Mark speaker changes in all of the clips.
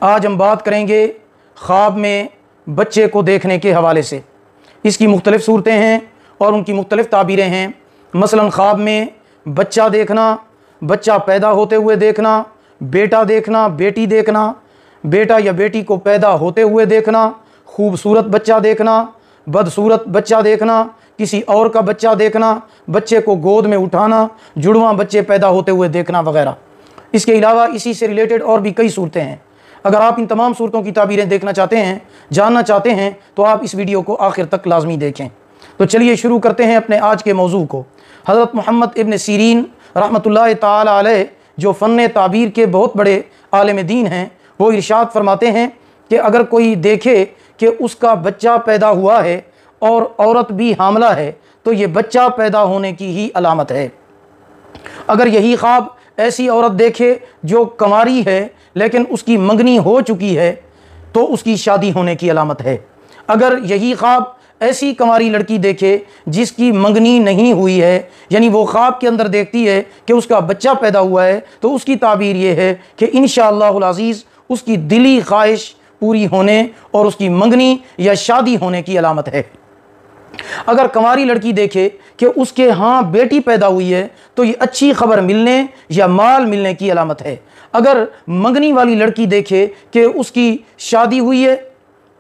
Speaker 1: आज हम बात करेंगे ख्वाब में बच्चे को देखने के हवाले से। इसकी मुख्तलिफ़ सूरतें हैं और उनकी मुख्तलिफ़ ताबीरें हैं। मसलन ख्वाब में बच्चा देखना, बच्चा पैदा होते हुए देखना, बेटा देखना, बेटी देखना, बेटा या बेटी को पैदा होते हुए देखना, खूबसूरत बच्चा देखना, बदसूरत बच्चा देखना, किसी और का बच्चा देखना, बच्चे को गोद में उठाना, जुड़वां बच्चे पैदा होते हुए देखना वगैरह। इसके अलावा इसी से रिलेटेड और भी कई सूरतें हैं। अगर आप इन तमाम सूरतों की ताबीरें देखना चाहते हैं, जानना चाहते हैं, तो आप इस वीडियो को आखिर तक लाजमी देखें। तो चलिए शुरू करते हैं अपने आज के मौजू को। हज़रत मोहम्मद इब्न सीरीन रहमतुल्लाह ताला अलैह, जो फ़न ताबीर के बहुत बड़े आलिम दीन हैं, वो इरशाद फरमाते हैं कि अगर कोई देखे कि उसका बच्चा पैदा हुआ है और औरत भी हामला है, तो ये बच्चा पैदा होने की ही अलामत है। अगर यही ख्वाब ऐसी औरत देखे जो कंवारी है लेकिन उसकी मंगनी हो चुकी है, तो उसकी शादी होने की अलामत है। अगर यही ख्वाब ऐसी कंवारी लड़की देखे जिसकी मंगनी नहीं हुई है, यानी वो ख्वाब के अंदर देखती है कि उसका बच्चा पैदा हुआ है, तो उसकी ताबीर ये है कि इंशाअल्लाहुल अज़ीज़ उसकी दिली ख्वाहिश पूरी होने और उसकी मंगनी या शादी होने की अलामत है। अगर कंवारी लड़की देखे कि उसके यहाँ बेटी पैदा हुई है, तो ये अच्छी खबर मिलने या माल मिलने की अलामत है। अगर मंगनी वाली लड़की देखे कि उसकी शादी हुई है,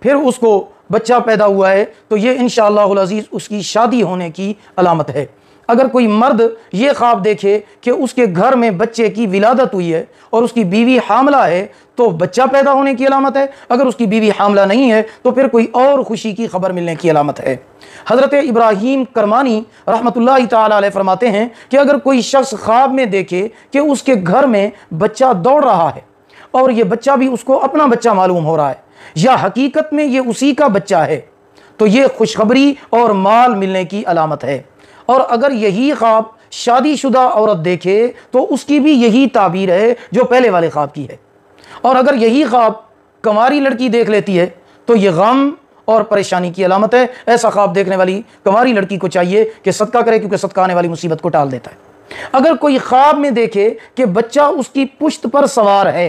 Speaker 1: फिर उसको बच्चा पैदा हुआ है, तो ये इंशाअल्लाहुल अज़ीज़ उसकी शादी होने की अलामत है। अगर कोई मर्द ये ख्वाब देखे कि उसके घर में बच्चे की विलादत हुई है और उसकी बीवी हामला है, तो बच्चा पैदा होने की अलामत है। अगर उसकी बीवी हामला नहीं है, तो फिर कोई और खुशी की खबर मिलने की अलामत है। हज़रत इब्राहीम करमानी रहमतुल्लाह ताला अलैह फरमाते हैं कि अगर कोई शख्स ख्वाब में देखे कि उसके घर में बच्चा दौड़ रहा है और ये बच्चा भी उसको अपना बच्चा मालूम हो रहा है, या हकीकत में ये उसी का बच्चा है, तो ये खुशखबरी और माल मिलने की अलामत है। और अगर यही ख्वाब शादीशुदा औरत देखे, तो उसकी भी यही ताबीर है जो पहले वाले ख्वाब की है। और अगर यही ख्वाब कंवारी लड़की देख लेती है, तो ये गम और परेशानी की अलामत है। ऐसा ख्वाब देखने वाली कंवारी लड़की को चाहिए कि सदका करे, क्योंकि सदका आने वाली मुसीबत को टाल देता है। अगर कोई ख्वाब में देखे कि बच्चा उसकी पुश्त पर सवार है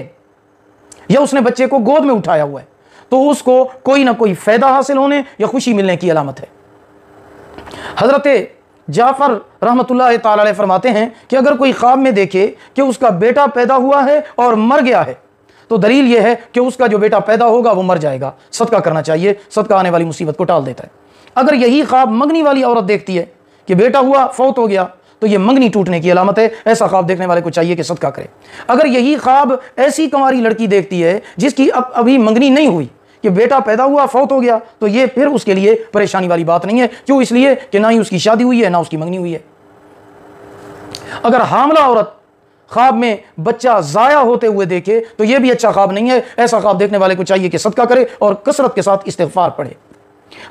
Speaker 1: या उसने बच्चे को गोद में उठाया हुआ है, तो उसको कोई ना कोई फ़ायदा हासिल होने या खुशी मिलने की अलामत है। हज़रत जाफ़र रहमतुल्लाह ताला अलैह फरमाते हैं कि अगर कोई ख्वाब में देखे कि उसका बेटा पैदा हुआ है और मर गया है, तो दलील यह है कि उसका जो बेटा पैदा होगा वो मर जाएगा। सदका करना चाहिए, सदका आने वाली मुसीबत को टाल देता है। अगर यही ख्वाब मंगनी वाली औरत देखती है कि बेटा हुआ, फौत हो गया, तो ये मंगनी टूटने की अलामत है। ऐसा ख्वाब देखने वाले को चाहिए कि सदका करे। अगर यही ख्वाब ऐसी कंवारी लड़की देखती है जिसकी अब अभी मंगनी नहीं हुई, कि बेटा पैदा हुआ, फौत हो गया, तो ये फिर उसके लिए परेशानी वाली बात नहीं है। क्यों? इसलिए कि ना ही उसकी शादी हुई है, ना उसकी मंगनी हुई है। अगर हामला औरत ख्वाब में बच्चा ज़ाया होते हुए देखे, तो यह भी अच्छा ख्वाब नहीं है। ऐसा ख्वाब देखने वाले को चाहिए कि सदका करे और कसरत के साथ इस्तिग़फ़ार पढ़े।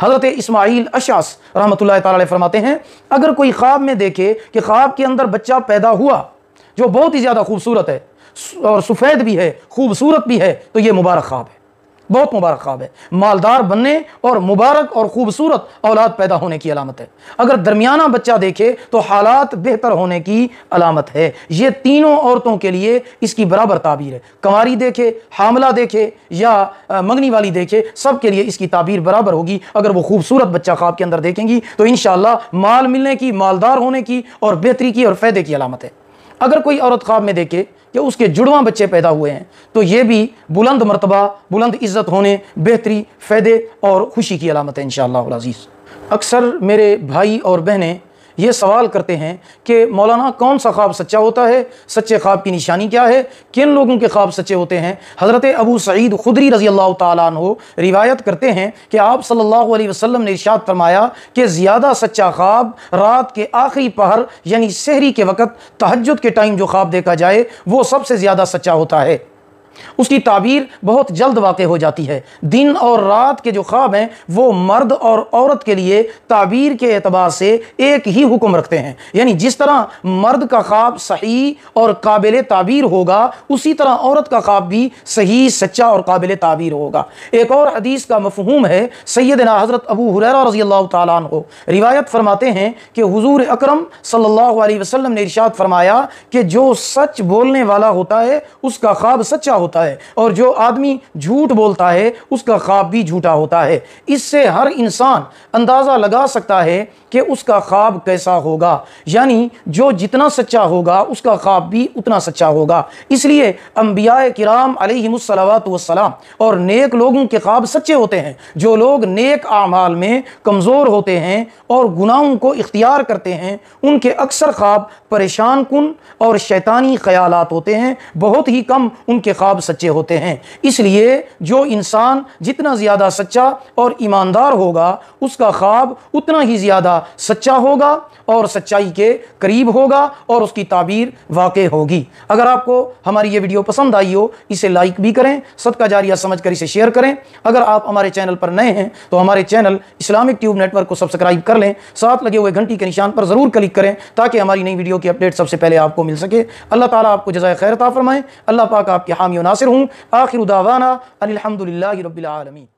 Speaker 1: हज़रत इस्माईल अशास रहमतुल्लाह ताला अलैह फरमाते हैं, अगर कोई ख्वाब में देखे कि ख्वाब के अंदर बच्चा पैदा हुआ जो बहुत ही ज़्यादा खूबसूरत है और सफ़ेद भी है, खूबसूरत भी है, तो यह मुबारक ख्वाब है, बहुत मुबारक ख्वाब है। मालदार बनने और मुबारक और खूबसूरत औलाद पैदा होने की अलामत है। अगर दरमियाना बच्चा देखे, तो हालात बेहतर होने की अलामत है। ये तीनों औरतों के लिए इसकी बराबर ताबीर है। कंवारी देखे, हामला देखे या मंगनी वाली देखे, सब के लिए इसकी ताबीर बराबर होगी। अगर वो खूबसूरत बच्चा ख्वाब के अंदर देखेंगी, तो इंशाअल्लाह माल मिलने की, मालदार होने की और बेहतरी की और फ़ायदे की अलामत है। अगर कोई औरत ख्वाब में देखे कि उसके जुड़वां बच्चे पैदा हुए हैं, तो ये भी बुलंद मर्तबा, बुलंद इज़्ज़त होने, बेहतरी, फ़ायदे और खुशी की अलामत है इंशाअल्लाह अज़ीज़। अक्सर मेरे भाई और बहनें ये सवाल करते हैं कि मौलाना कौन सा ख्वाब सच्चा होता है, सच्चे ख्वाब की निशानी क्या है, किन लोगों के ख्वाब सच्चे होते हैं। हज़रत अबू सईद खुदरी रज़ी अल्लाह ताला अन्हु रिवायत करते हैं कि आप सल्लल्लाहु अलैहि वसल्लम ने इरशाद फरमाया कि ज़्यादा सच्चा ख्वाब रात के आखिरी पहर यानी सहरी के वक़्त, तहज्जुद के टाइम जो ख्वाब देखा जाए, वो सबसे ज़्यादा सच्चा होता है। उसकी ताबीर बहुत जल्द वाक़ हो जाती है। दिन और रात के जो ख्वाब हैं वो मर्द और औरत के लिए ताबीर के एतबार से एक ही हुक्म रखते हैं। यानी जिस तरह मर्द का ख्वाब सही और काबिल ताबीर होगा, उसी तरह औरत का ख्वाब भी सही, सच्चा और काबिल ताबीर होगा। एक और हदीस का मफ़हूम है, सैयदना हज़रत अबू हुरैरा रज़ियल्लाहु ताला अन्हु रिवायत फरमाते हैं कि हुज़ूर अकरम सल्लल्लाहु अलैहि वसल्लम ने इरशाद फरमाया कि जो सच बोलने वाला होता है उसका ख्वाब सच्चा होता है, और जो आदमी झूठ बोलता है उसका ख्वाब भी झूठा होता है। इससे हर इंसान अंदाज़ा लगा सकता है कि उसका ख्वाब कैसा होगा, यानी जो जितना सच्चा होगा उसका ख्वाब भी उतना सच्चा होगा। इसलिए अंबियाए किराम अलैहिमुस्सलावातु वस्सलाम और नेक लोगों के ख्वाब सच्चे होते हैं। जो लोग नेक आमाल में कमज़ोर होते हैं और गुनाहों को इख्तियार करते हैं, उनके अक्सर ख्वाब परेशान कुन और शैतानी ख्यालात होते हैं, बहुत ही कम उनके ख्वाब सच्चे होते हैं। इसलिए जो इंसान जितना ज़्यादा सच्चा और ईमानदार होगा उसका ख्वाब उतना ही ज़्यादा सच्चा होगा और सच्चाई के करीब होगा और उसकी ताबीर वाक़ई होगी। अगर आपको हमारी ये वीडियो पसंद आई हो, इसे लाइक भी करें, सदका जारिया समझकर इसे शेयर करें। अगर आप हमारे चैनल पर नए हैं तो हमारे चैनल इस्लामिक ट्यूब नेटवर्क को सब्सक्राइब कर लें, साथ लगे हुए घंटी के निशान पर ज़रूर क्लिक करें ताकि हमारी नई वीडियो की अपडेट सबसे पहले आपको मिल सके। अल्लाह ताला आपको जज़ाए खैर अता फरमाए। अल्लाह पाक आपके हामी और नासिर हूँ। आखिर दावाना अनिल हम्दुलिल्लाहि रब्बिल आलमीन।